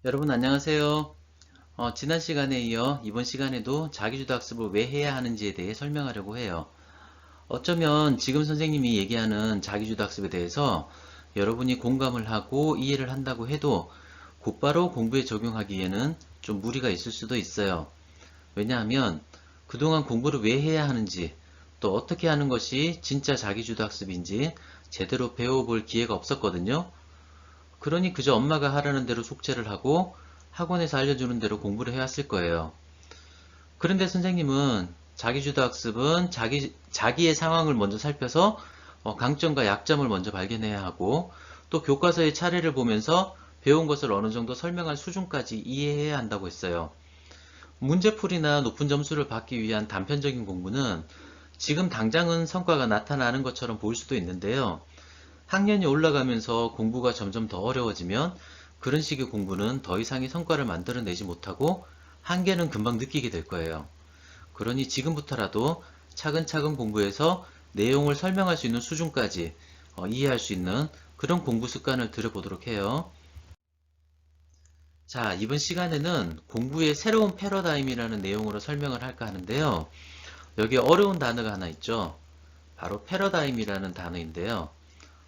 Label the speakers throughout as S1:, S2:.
S1: 여러분 안녕하세요. 지난 시간에 이어 이번 시간에도 자기주도 학습을 왜 해야 하는지에 대해 설명하려고 해요. 어쩌면 지금 선생님이 얘기하는 자기주도 학습에 대해서 여러분이 공감을 하고 이해를 한다고 해도 곧바로 공부에 적용하기에는 좀 무리가 있을 수도 있어요. 왜냐하면 그동안 공부를 왜 해야 하는지 또 어떻게 하는 것이 진짜 자기주도 학습인지 제대로 배워볼 기회가 없었거든요. 그러니 그저 엄마가 하라는 대로 숙제를 하고 학원에서 알려주는 대로 공부를 해왔을 거예요. 그런데 선생님은 자기주도 학습은 자기의 상황을 먼저 살펴서 강점과 약점을 먼저 발견해야 하고 또 교과서의 차례를 보면서 배운 것을 어느 정도 설명할 수준까지 이해해야 한다고 했어요. 문제풀이나 높은 점수를 받기 위한 단편적인 공부는 지금 당장은 성과가 나타나는 것처럼 보일 수도 있는데요. 학년이 올라가면서 공부가 점점 더 어려워지면 그런 식의 공부는 더 이상의 성과를 만들어내지 못하고 한계는 금방 느끼게 될 거예요. 그러니 지금부터라도 차근차근 공부해서 내용을 설명할 수 있는 수준까지 이해할 수 있는 그런 공부 습관을 들여보도록 해요. 자, 이번 시간에는 공부의 새로운 패러다임이라는 내용으로 설명을 할까 하는데요. 여기에 어려운 단어가 하나 있죠. 바로 패러다임이라는 단어인데요.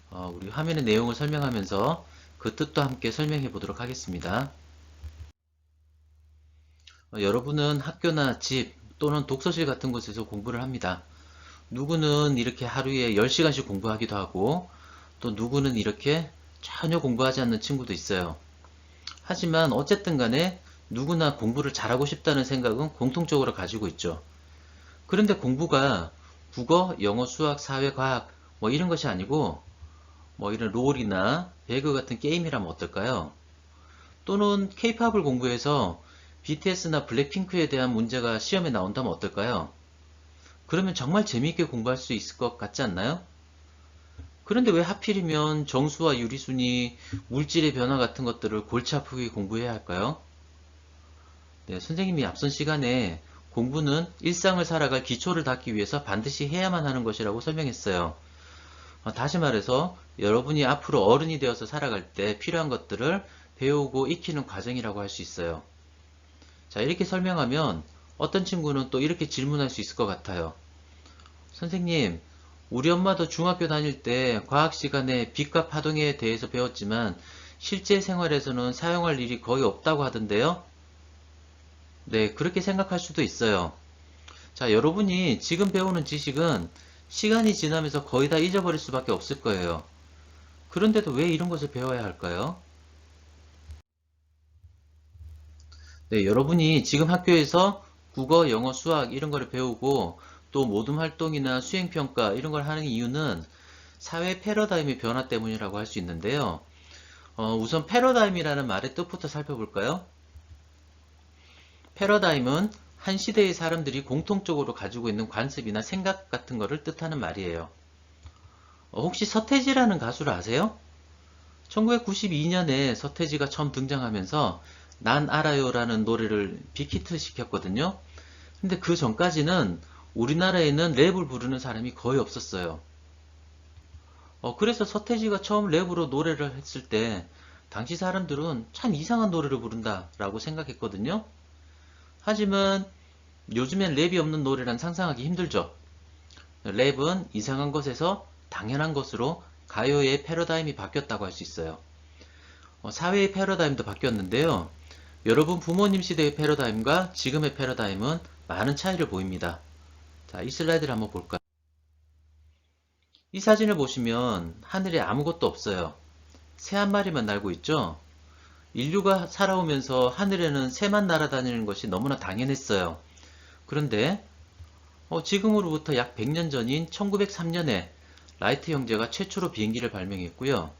S1: 우리 화면의 내용을 설명하면서 그 뜻도 함께 설명해 보도록 하겠습니다. 여러분은 학교나 집 또는 독서실 같은 곳에서 공부를 합니다. 누구는 이렇게 하루에 10시간씩 공부하기도 하고 또 누구는 이렇게 전혀 공부하지 않는 친구도 있어요. 하지만 어쨌든 간에 누구나 공부를 잘하고 싶다는 생각은 공통적으로 가지고 있죠. 그런데 공부가 국어, 영어, 수학, 사회, 과학 뭐 이런 것이 아니고 뭐 이런 롤이나 배그 같은 게임이라면 어떨까요? 또는 케이팝을 공부해서 BTS나 블랙핑크에 대한 문제가 시험에 나온다면 어떨까요? 그러면 정말 재미있게 공부할 수 있을 것 같지 않나요? 그런데 왜 하필이면 정수와 유리순위, 물질의 변화 같은 것들을 골치 아프게 공부해야 할까요? 네, 선생님이 앞선 시간에 공부는 일상을 살아갈 기초를 닦기 위해서 반드시 해야만 하는 것이라고 설명했어요. 다시 말해서 여러분이 앞으로 어른이 되어서 살아갈 때 필요한 것들을 배우고 익히는 과정이라고 할 수 있어요. 자, 이렇게 설명하면 어떤 친구는 또 이렇게 질문할 수 있을 것 같아요. 선생님, 우리 엄마도 중학교 다닐 때 과학 시간에 빛과 파동에 대해서 배웠지만 실제 생활에서는 사용할 일이 거의 없다고 하던데요? 네, 그렇게 생각할 수도 있어요. 자, 여러분이 지금 배우는 지식은 시간이 지나면서 거의 다 잊어버릴 수밖에 없을 거예요. 그런데도 왜 이런 것을 배워야 할까요? 네, 여러분이 지금 학교에서 국어, 영어, 수학 이런 거를 배우고 또 모둠 활동이나 수행평가 이런 걸 하는 이유는 사회 패러다임의 변화 때문이라고 할 수 있는데요. 우선 패러다임이라는 말의 뜻부터 살펴볼까요? 패러다임은 한 시대의 사람들이 공통적으로 가지고 있는 관습이나 생각 같은 거를 뜻하는 말이에요. 혹시 서태지라는 가수를 아세요? 1992년에 서태지가 처음 등장하면서 난 알아요라는 노래를 빅히트 시켰거든요. 근데 그 전까지는 우리나라에는 랩을 부르는 사람이 거의 없었어요. 그래서 서태지가 처음 랩으로 노래를 했을 때 당시 사람들은 참 이상한 노래를 부른다 라고 생각했거든요. 하지만 요즘엔 랩이 없는 노래란 상상하기 힘들죠. 랩은 이상한 것에서 당연한 것으로 가요의 패러다임이 바뀌었다고 할 수 있어요. 사회의 패러다임도 바뀌었는데요. 여러분 부모님 시대의 패러다임과 지금의 패러다임은 많은 차이를 보입니다. 자, 이 슬라이드를 한번 볼까요? 이 사진을 보시면 하늘에 아무것도 없어요. 새 한 마리만 날고 있죠? 인류가 살아오면서 하늘에는 새만 날아다니는 것이 너무나 당연했어요. 그런데 지금으로부터 약 100년 전인 1903년에 라이트 형제가 최초로 비행기를 발명했고요.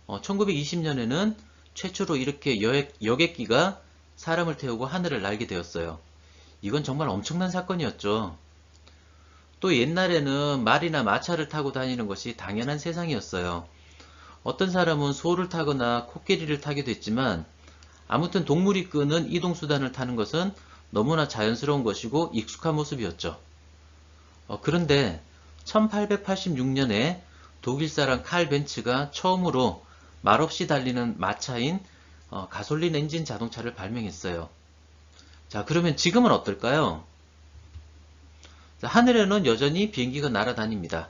S1: 1920년에는 최초로 이렇게 여객기가 사람을 태우고 하늘을 날게 되었어요. 이건 정말 엄청난 사건이었죠. 또 옛날에는 말이나 마차를 타고 다니는 것이 당연한 세상이었어요. 어떤 사람은 소를 타거나 코끼리를 타기도 했지만 아무튼 동물이 끄는 이동수단을 타는 것은 너무나 자연스러운 것이고 익숙한 모습이었죠. 그런데 1886년에 독일 사람 칼 벤츠가 처음으로 말없이 달리는 마차인 가솔린 엔진 자동차를 발명했어요. 자, 그러면 지금은 어떨까요? 자, 하늘에는 여전히 비행기가 날아다닙니다.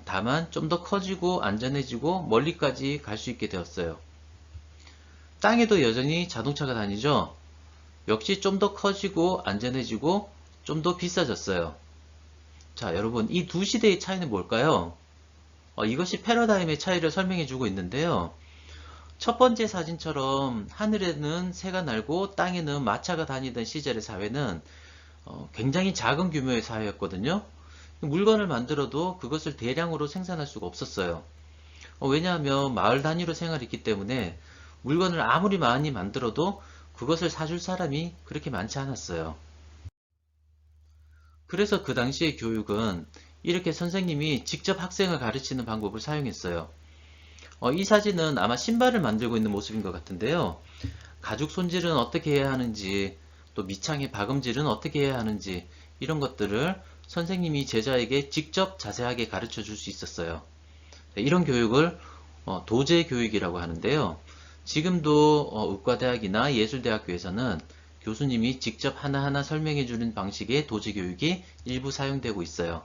S1: 다만 좀 더 커지고 안전해지고 멀리까지 갈 수 있게 되었어요. 땅에도 여전히 자동차가 다니죠? 역시 좀 더 커지고 안전해지고 좀 더 비싸졌어요. 자, 여러분, 이 두 시대의 차이는 뭘까요? 이것이 패러다임의 차이를 설명해 주고 있는데요. 첫 번째 사진처럼 하늘에는 새가 날고 땅에는 마차가 다니던 시절의 사회는 굉장히 작은 규모의 사회였거든요. 물건을 만들어도 그것을 대량으로 생산할 수가 없었어요. 왜냐하면 마을 단위로 생활했기 때문에 물건을 아무리 많이 만들어도 그것을 사줄 사람이 그렇게 많지 않았어요. 그래서 그 당시의 교육은 이렇게 선생님이 직접 학생을 가르치는 방법을 사용했어요. 이 사진은 아마 신발을 만들고 있는 모습인 것 같은데요. 가죽 손질은 어떻게 해야 하는지, 또 밑창의 박음질은 어떻게 해야 하는지, 이런 것들을 선생님이 제자에게 직접 자세하게 가르쳐 줄 수 있었어요. 네, 이런 교육을 도제 교육이라고 하는데요. 지금도 의과대학이나 예술대학교에서는 교수님이 직접 하나하나 설명해 주는 방식의 도제 교육이 일부 사용되고 있어요.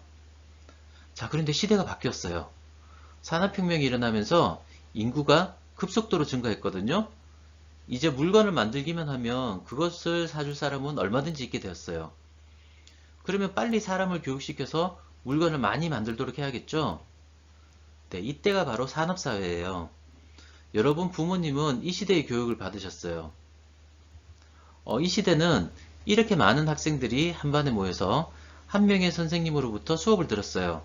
S1: 자, 그런데 시대가 바뀌었어요. 산업혁명이 일어나면서 인구가 급속도로 증가했거든요. 이제 물건을 만들기만 하면 그것을 사줄 사람은 얼마든지 있게 되었어요. 그러면 빨리 사람을 교육시켜서 물건을 많이 만들도록 해야겠죠? 네, 이때가 바로 산업사회예요. 여러분 부모님은 이 시대의 교육을 받으셨어요. 이 시대는 이렇게 많은 학생들이 한 반에 모여서 한 명의 선생님으로부터 수업을 들었어요.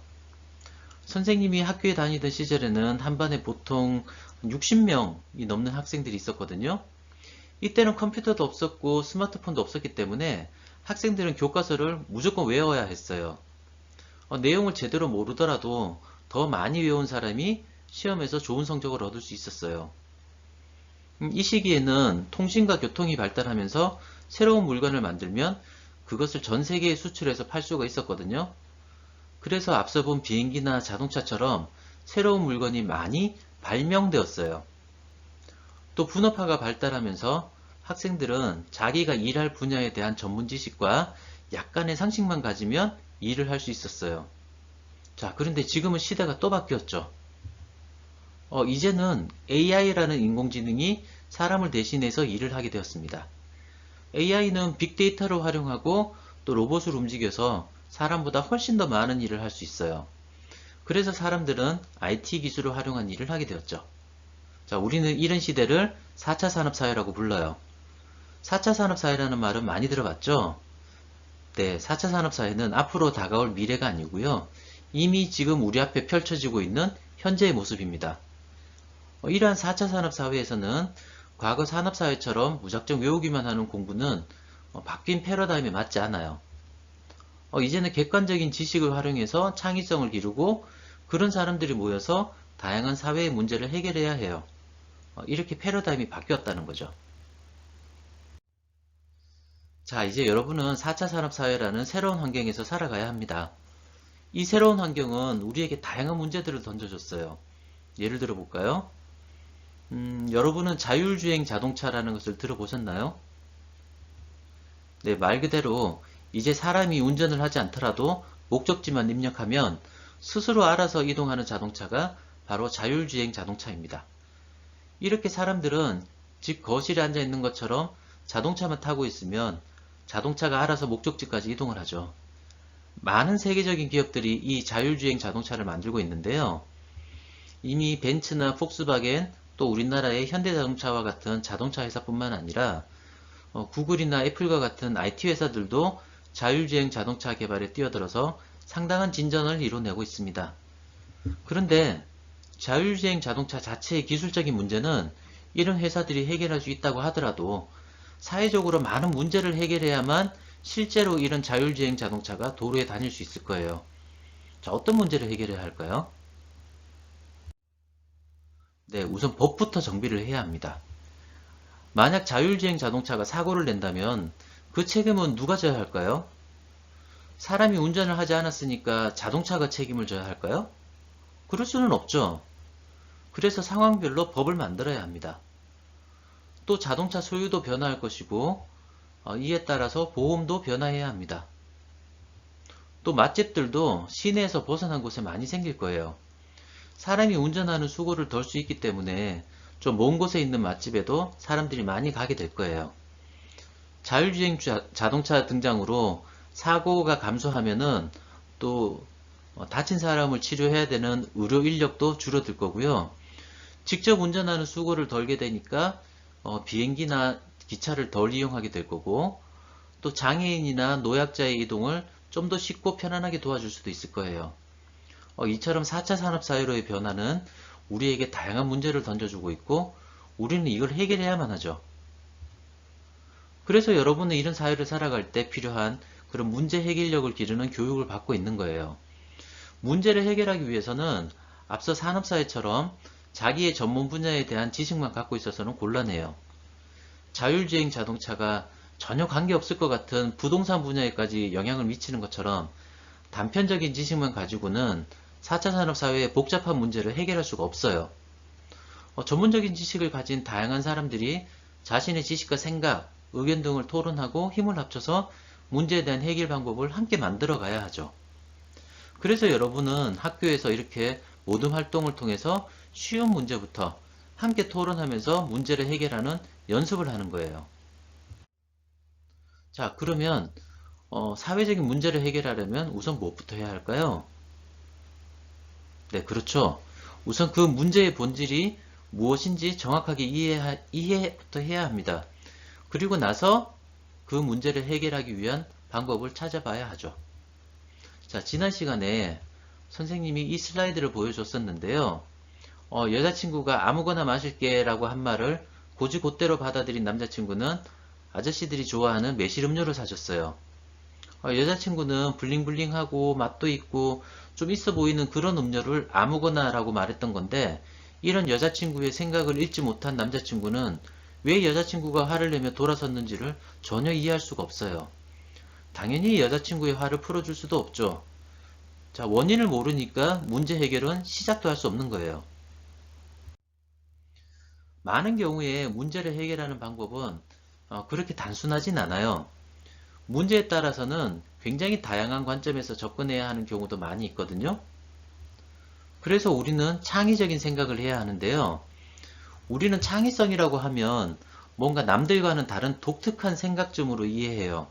S1: 선생님이 학교에 다니던 시절에는 한 반에 보통 60명이 넘는 학생들이 있었거든요. 이때는 컴퓨터도 없었고 스마트폰도 없었기 때문에 학생들은 교과서를 무조건 외워야 했어요. 내용을 제대로 모르더라도 더 많이 외운 사람이 시험에서 좋은 성적을 얻을 수 있었어요. 이 시기에는 통신과 교통이 발달하면서 새로운 물건을 만들면 그것을 전 세계에 수출해서 팔 수가 있었거든요. 그래서 앞서 본 비행기나 자동차처럼 새로운 물건이 많이 발명되었어요. 또 분업화가 발달하면서 학생들은 자기가 일할 분야에 대한 전문 지식과 약간의 상식만 가지면 일을 할 수 있었어요. 자, 그런데 지금은 시대가 또 바뀌었죠. 이제는 AI라는 인공지능이 사람을 대신해서 일을 하게 되었습니다. AI는 빅데이터를 활용하고 또 로봇을 움직여서 사람보다 훨씬 더 많은 일을 할 수 있어요. 그래서 사람들은 IT 기술을 활용한 일을 하게 되었죠. 자, 우리는 이런 시대를 4차 산업사회라고 불러요. 4차 산업사회라는 말은 많이 들어봤죠? 네, 4차 산업사회는 앞으로 다가올 미래가 아니고요. 이미 지금 우리 앞에 펼쳐지고 있는 현재의 모습입니다. 이러한 4차 산업사회에서는 과거 산업사회처럼 무작정 외우기만 하는 공부는 바뀐 패러다임에 맞지 않아요. 이제는 객관적인 지식을 활용해서 창의성을 기르고 그런 사람들이 모여서 다양한 사회의 문제를 해결해야 해요. 이렇게 패러다임이 바뀌었다는 거죠. 자, 이제 여러분은 4차 산업사회라는 새로운 환경에서 살아가야 합니다. 이 새로운 환경은 우리에게 다양한 문제들을 던져줬어요. 예를 들어 볼까요? 여러분은 자율주행 자동차라는 것을 들어보셨나요? 네, 말 그대로 이제 사람이 운전을 하지 않더라도 목적지만 입력하면 스스로 알아서 이동하는 자동차가 바로 자율주행 자동차입니다. 이렇게 사람들은 집 거실에 앉아 있는 것처럼 자동차만 타고 있으면 자동차가 알아서 목적지까지 이동을 하죠. 많은 세계적인 기업들이 이 자율주행 자동차를 만들고 있는데요. 이미 벤츠나 폭스바겐 또 우리나라의 현대자동차와 같은 자동차 회사뿐만 아니라 구글이나 애플과 같은 IT 회사들도 자율주행 자동차 개발에 뛰어들어서 상당한 진전을 이뤄내고 있습니다. 그런데 자율주행 자동차 자체의 기술적인 문제는 이런 회사들이 해결할 수 있다고 하더라도 사회적으로 많은 문제를 해결해야만 실제로 이런 자율주행 자동차가 도로에 다닐 수 있을 거예요. 자, 어떤 문제를 해결해야 할까요? 네, 우선 법부터 정비를 해야 합니다. 만약 자율주행 자동차가 사고를 낸다면 그 책임은 누가 져야 할까요? 사람이 운전을 하지 않았으니까 자동차가 책임을 져야 할까요? 그럴 수는 없죠. 그래서 상황별로 법을 만들어야 합니다. 또 자동차 소유도 변화할 것이고 이에 따라서 보험도 변화해야 합니다. 또 맛집들도 시내에서 벗어난 곳에 많이 생길 거예요. 사람이 운전하는 수고를 덜 수 있기 때문에 좀 먼 곳에 있는 맛집에도 사람들이 많이 가게 될 거예요. 자율주행 자동차 등장으로 사고가 감소하면은 또 다친 사람을 치료해야 되는 의료 인력도 줄어들 거고요. 직접 운전하는 수고를 덜게 되니까 비행기나 기차를 덜 이용하게 될 거고, 또 장애인이나 노약자의 이동을 좀 더 쉽고 편안하게 도와줄 수도 있을 거예요. 이처럼 4차 산업사회로의 변화는 우리에게 다양한 문제를 던져주고 있고, 우리는 이걸 해결해야만 하죠. 그래서 여러분은 이런 사회를 살아갈 때 필요한 그런 문제 해결력을 기르는 교육을 받고 있는 거예요. 문제를 해결하기 위해서는 앞서 산업사회처럼 자기의 전문 분야에 대한 지식만 갖고 있어서는 곤란해요. 자율주행 자동차가 전혀 관계없을 것 같은 부동산 분야에까지 영향을 미치는 것처럼 단편적인 지식만 가지고는 4차 산업사회의 복잡한 문제를 해결할 수가 없어요. 전문적인 지식을 가진 다양한 사람들이 자신의 지식과 생각, 의견 등을 토론하고 힘을 합쳐서 문제에 대한 해결 방법을 함께 만들어 가야 하죠. 그래서 여러분은 학교에서 이렇게 모둠 활동을 통해서 쉬운 문제부터 함께 토론하면서 문제를 해결하는 연습을 하는 거예요. 자, 그러면 사회적인 문제를 해결하려면 우선 무엇부터 해야 할까요? 네, 그렇죠. 우선 그 문제의 본질이 무엇인지 정확하게 이해부터 해야 합니다. 그리고 나서 그 문제를 해결하기 위한 방법을 찾아봐야 하죠. 자, 지난 시간에 선생님이 이 슬라이드를 보여줬었는데요. 여자친구가 아무거나 마실게 라고 한 말을 곧이곧대로 받아들인 남자친구는 아저씨들이 좋아하는 매실 음료를 사줬어요. 여자친구는 블링블링하고 맛도 있고 좀 있어 보이는 그런 음료를 아무거나 라고 말했던 건데, 이런 여자친구의 생각을 읽지 못한 남자친구는 왜 여자친구가 화를 내며 돌아섰는지를 전혀 이해할 수가 없어요. 당연히 여자친구의 화를 풀어줄 수도 없죠. 자, 원인을 모르니까 문제 해결은 시작도 할 수 없는 거예요. 많은 경우에 문제를 해결하는 방법은 그렇게 단순하진 않아요. 문제에 따라서는 굉장히 다양한 관점에서 접근해야 하는 경우도 많이 있거든요. 그래서 우리는 창의적인 생각을 해야 하는데요. 우리는 창의성이라고 하면 뭔가 남들과는 다른 독특한 생각점으로 이해해요.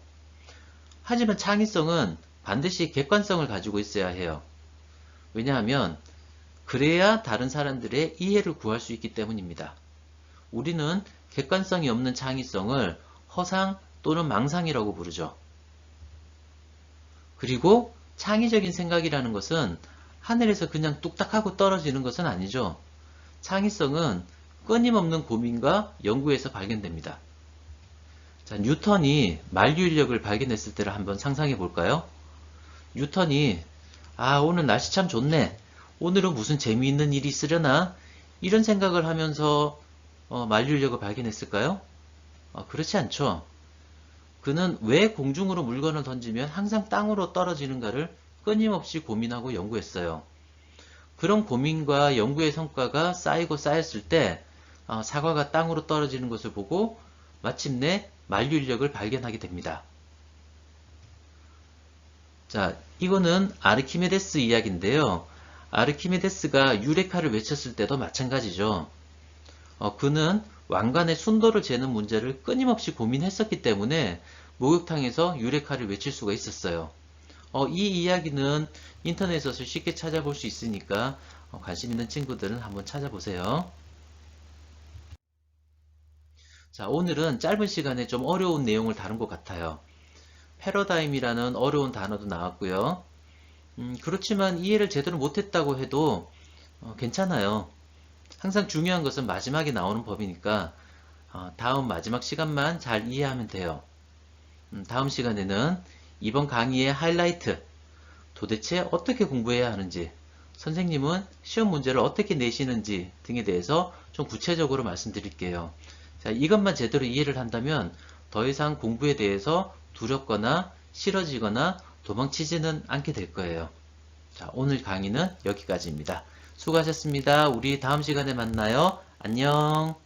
S1: 하지만 창의성은 반드시 객관성을 가지고 있어야 해요. 왜냐하면 그래야 다른 사람들의 이해를 구할 수 있기 때문입니다. 우리는 객관성이 없는 창의성을 허상 또는 망상이라고 부르죠. 그리고 창의적인 생각이라는 것은 하늘에서 그냥 뚝딱하고 떨어지는 것은 아니죠. 창의성은 끊임없는 고민과 연구에서 발견됩니다. 자, 뉴턴이 만류인력을 발견했을 때를 한번 상상해 볼까요? 뉴턴이 오늘 날씨 참 좋네. 오늘은 무슨 재미있는 일이 있으려나? 이런 생각을 하면서 만류인력을 발견했을까요? 그렇지 않죠. 그는 왜 공중으로 물건을 던지면 항상 땅으로 떨어지는가를 끊임없이 고민하고 연구했어요. 그런 고민과 연구의 성과가 쌓이고 쌓였을 때 사과가 땅으로 떨어지는 것을 보고 마침내 만류인력을 발견하게 됩니다. 자, 이거는 아르키메데스 이야기인데요. 아르키메데스가 유레카를 외쳤을 때도 마찬가지죠. 그는 왕관의 순도를 재는 문제를 끊임없이 고민했었기 때문에 목욕탕에서 유레카를 외칠 수가 있었어요. 이 이야기는 인터넷에서 쉽게 찾아볼 수 있으니까 관심 있는 친구들은 한번 찾아보세요. 자, 오늘은 짧은 시간에 좀 어려운 내용을 다룬 것 같아요. 패러다임이라는 어려운 단어도 나왔고요. 그렇지만 이해를 제대로 못했다고 해도 괜찮아요. 항상 중요한 것은 마지막에 나오는 법이니까 다음 마지막 시간만 잘 이해하면 돼요. 다음 시간에는 이번 강의의 하이라이트, 도대체 어떻게 공부해야 하는지, 선생님은 시험 문제를 어떻게 내시는지 등에 대해서 좀 구체적으로 말씀드릴게요. 자, 이것만 제대로 이해를 한다면 더 이상 공부에 대해서 두렵거나 싫어지거나 도망치지는 않게 될 거예요. 자, 오늘 강의는 여기까지입니다. 수고하셨습니다. 우리 다음 시간에 만나요. 안녕.